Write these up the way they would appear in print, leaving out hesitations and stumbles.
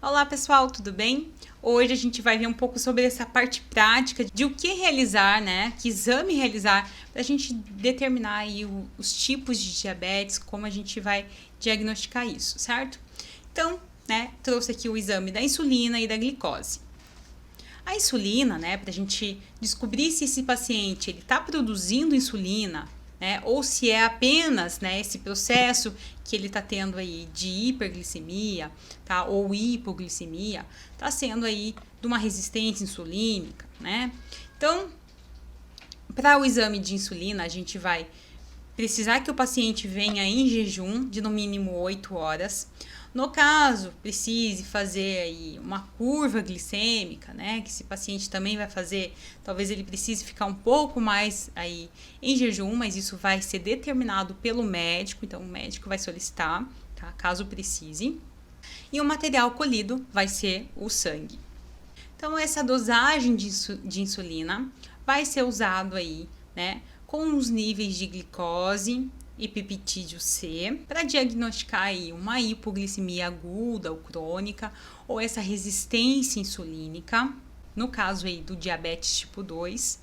Olá pessoal, tudo bem? Hoje a gente vai ver um pouco sobre essa parte prática de o que realizar, né? Que exame realizar para a gente determinar aí os tipos de diabetes, como a gente vai diagnosticar isso, certo? Então, né, trouxe aqui o exame da insulina e da glicose. A insulina, né, para a gente descobrir se esse paciente ele está produzindo insulina, né, ou se é apenas, né, esse processo que ele está tendo aí de hiperglicemia, tá, ou hipoglicemia, está sendo aí de uma resistência insulínica, né? Então, para o exame de insulina, a gente vai precisar que o paciente venha em jejum de no mínimo 8 horas. No caso, precise fazer aí uma curva glicêmica, né? Que esse paciente também vai fazer, talvez ele precise ficar um pouco mais aí em jejum, mas isso vai ser determinado pelo médico, então o médico vai solicitar, tá? Caso precise. E o material colhido vai ser o sangue. Então, essa dosagem de insulina vai ser usado aí, né? Com os níveis de glicose e peptídeo C para diagnosticar aí uma hipoglicemia aguda ou crônica ou essa resistência insulínica, no caso aí do diabetes tipo 2.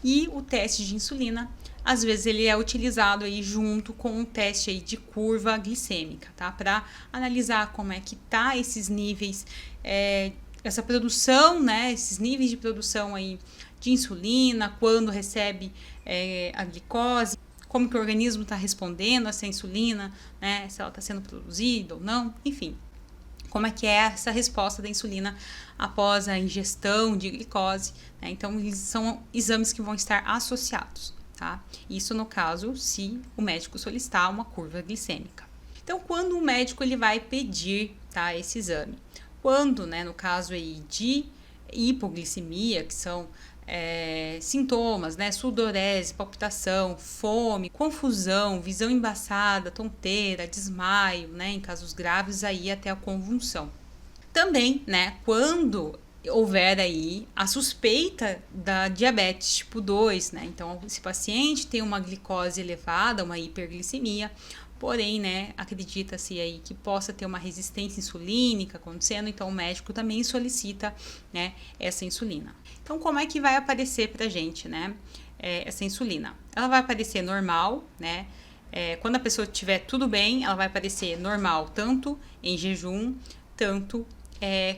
E o teste de insulina, às vezes ele é utilizado aí junto com um teste aí de curva glicêmica, tá? Para analisar como é que tá esses níveis, essa produção, né? Esses níveis de produção aí de insulina, quando recebe a glicose, como que o organismo está respondendo a essa insulina, né? Se ela está sendo produzida ou não, enfim. Como é que é essa resposta da insulina após a ingestão de glicose, né? Então, eles são exames que vão estar associados, tá? Isso no caso, se o médico solicitar uma curva glicêmica. Então, quando o médico ele vai pedir, tá, esse exame? Quando, né, no caso aí de hipoglicemia, que são sintomas, né? Sudorese, palpitação, fome, confusão, visão embaçada, tonteira, desmaio, né? Em casos graves, aí até a convulsão. Também, né? Quando houver aí a suspeita da diabetes tipo 2, né? Então, esse paciente tem uma glicose elevada, uma hiperglicemia, porém, né, acredita-se aí que possa ter uma resistência insulínica acontecendo, então o médico também solicita, né, essa insulina. Então, como é que vai aparecer pra gente, né, essa insulina? Ela vai aparecer normal, né, quando a pessoa tiver tudo bem, ela vai aparecer normal tanto em jejum, tanto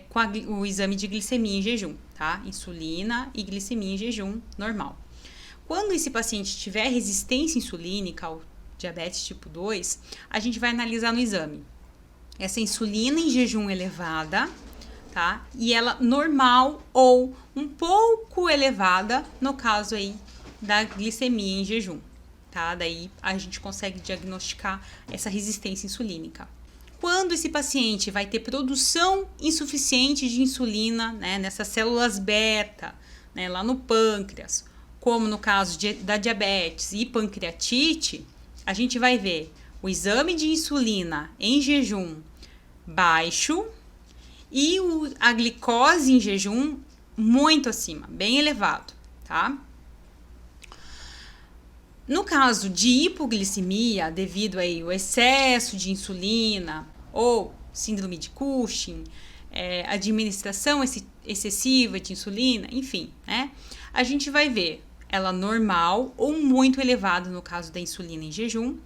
com o exame de glicemia em jejum, tá? Insulina e glicemia em jejum normal. Quando esse paciente tiver resistência insulínica ao diabetes tipo 2, a gente vai analisar no exame essa insulina em jejum elevada, tá? E ela normal ou um pouco elevada, no caso aí da glicemia em jejum, tá? Daí a gente consegue diagnosticar essa resistência insulínica. Quando esse paciente vai ter produção insuficiente de insulina, né, nessas células beta, né, lá no pâncreas, como no caso da diabetes e pancreatite, a gente vai ver o exame de insulina em jejum baixo e a glicose em jejum muito acima, bem elevado, tá? No caso de hipoglicemia, devido aí ao excesso de insulina ou síndrome de Cushing, administração excessiva de insulina, enfim, né? A gente vai ver ela normal ou muito elevada no caso da insulina em jejum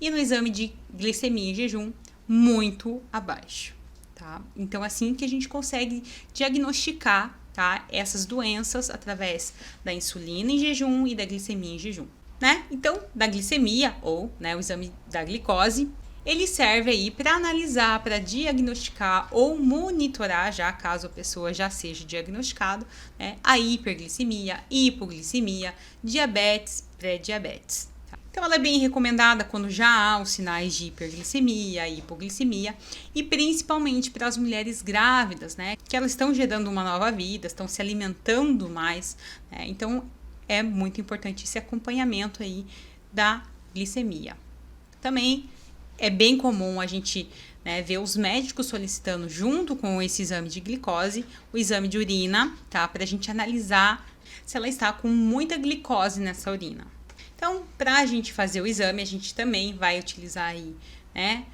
e no exame de glicemia em jejum muito abaixo, tá? Então, assim que a gente consegue diagnosticar, tá, essas doenças através da insulina em jejum e da glicemia em jejum, né? Então, da glicemia ou, né, o exame da glicose, ele serve aí para analisar, para diagnosticar ou monitorar, já caso a pessoa já seja diagnosticada, né, a hiperglicemia, hipoglicemia, diabetes, pré-diabetes. Tá? Então, ela é bem recomendada quando já há os sinais de hiperglicemia, hipoglicemia e principalmente para as mulheres grávidas, né, que elas estão gerando uma nova vida, estão se alimentando mais, né? Então, é muito importante esse acompanhamento aí da glicemia. Também é bem comum a gente, né, ver os médicos solicitando, junto com esse exame de glicose, o exame de urina, tá? Para a gente analisar se ela está com muita glicose nessa urina. Então, para a gente fazer o exame, a gente também vai utilizar aí, né,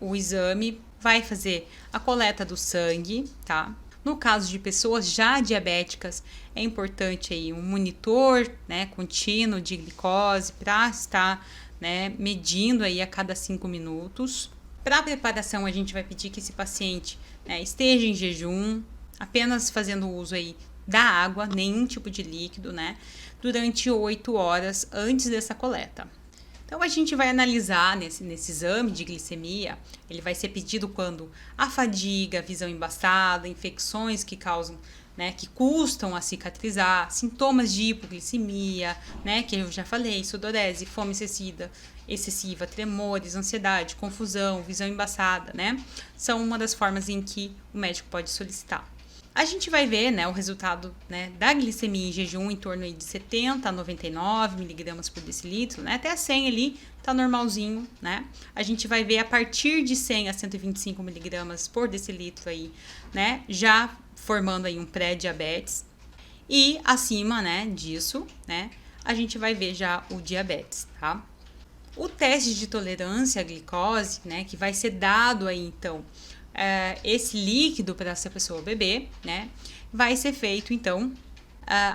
o exame vai fazer a coleta do sangue, tá? No caso de pessoas já diabéticas, é importante aí um monitor, né, contínuo de glicose para estar, né, medindo aí a cada 5 minutos. Para a preparação, a gente vai pedir que esse paciente, né, esteja em jejum, apenas fazendo uso aí da água, nenhum tipo de líquido, né, durante 8 horas antes dessa coleta. Então, a gente vai analisar nesse exame de glicemia, ele vai ser pedido quando a fadiga, a visão embaçada, infecções que causam, né, que custam a cicatrizar, sintomas de hipoglicemia, né, que eu já falei, sudorese, fome excessiva, tremores, ansiedade, confusão, visão embaçada, né, são uma das formas em que o médico pode solicitar. A gente vai ver, né, o resultado, né, da glicemia em jejum em torno aí de 70 a 99 miligramas por decilitro, né, até 100 ali tá normalzinho, né. A gente vai ver a partir de 100 a 125 miligramas por decilitro aí, né, já formando aí um pré-diabetes. E acima, né, disso, né, a gente vai ver já o diabetes, tá. O teste de tolerância à glicose, né, que vai ser dado aí então, esse líquido para essa pessoa beber, né, vai ser feito então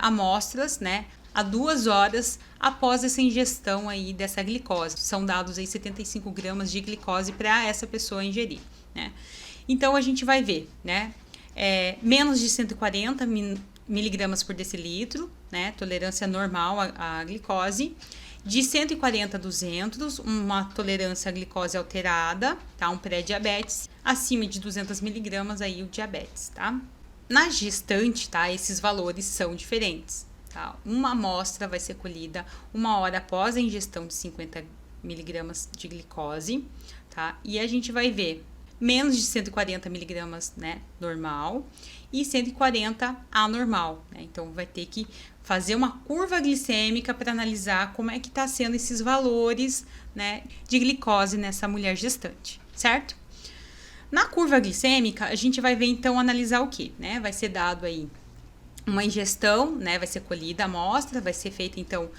amostras, né, a 2 horas após essa ingestão aí dessa glicose. São dados aí 75 gramas de glicose para essa pessoa ingerir, né. Então a gente vai ver, né, menos de 140 miligramas por decilitro, né, tolerância normal à glicose. De 140 a 200, uma tolerância à glicose alterada, tá? Um pré-diabetes. Acima de 200 miligramas, aí o diabetes, tá? Na gestante, tá? Esses valores são diferentes, tá? Uma amostra vai ser colhida 1 hora após a ingestão de 50 miligramas de glicose, tá? E a gente vai ver menos de 140 miligramas, né, normal, e 140 anormal, né? Então, vai ter que fazer uma curva glicêmica para analisar como é que está sendo esses valores, né, de glicose nessa mulher gestante, certo? Na curva glicêmica, a gente vai ver, então, analisar o quê, né? Vai ser dado aí uma ingestão, né, vai ser colhida a amostra, vai ser feita, então,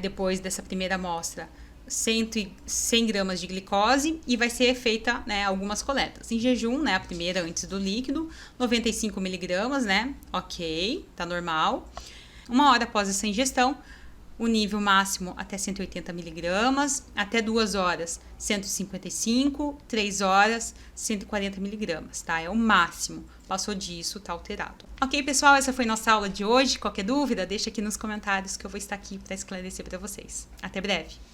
depois dessa primeira amostra, 100 gramas de glicose e vai ser feita, né, algumas coletas. Em jejum, né, a primeira antes do líquido, 95 miligramas, né, ok, tá normal. 1 hora após essa ingestão, o nível máximo até 180 miligramas, até 2 horas, 155, 3 horas, 140 miligramas, tá? É o máximo. Passou disso, tá alterado. Ok, pessoal, essa foi nossa aula de hoje. Qualquer dúvida, deixa aqui nos comentários que eu vou estar aqui para esclarecer para vocês. Até breve!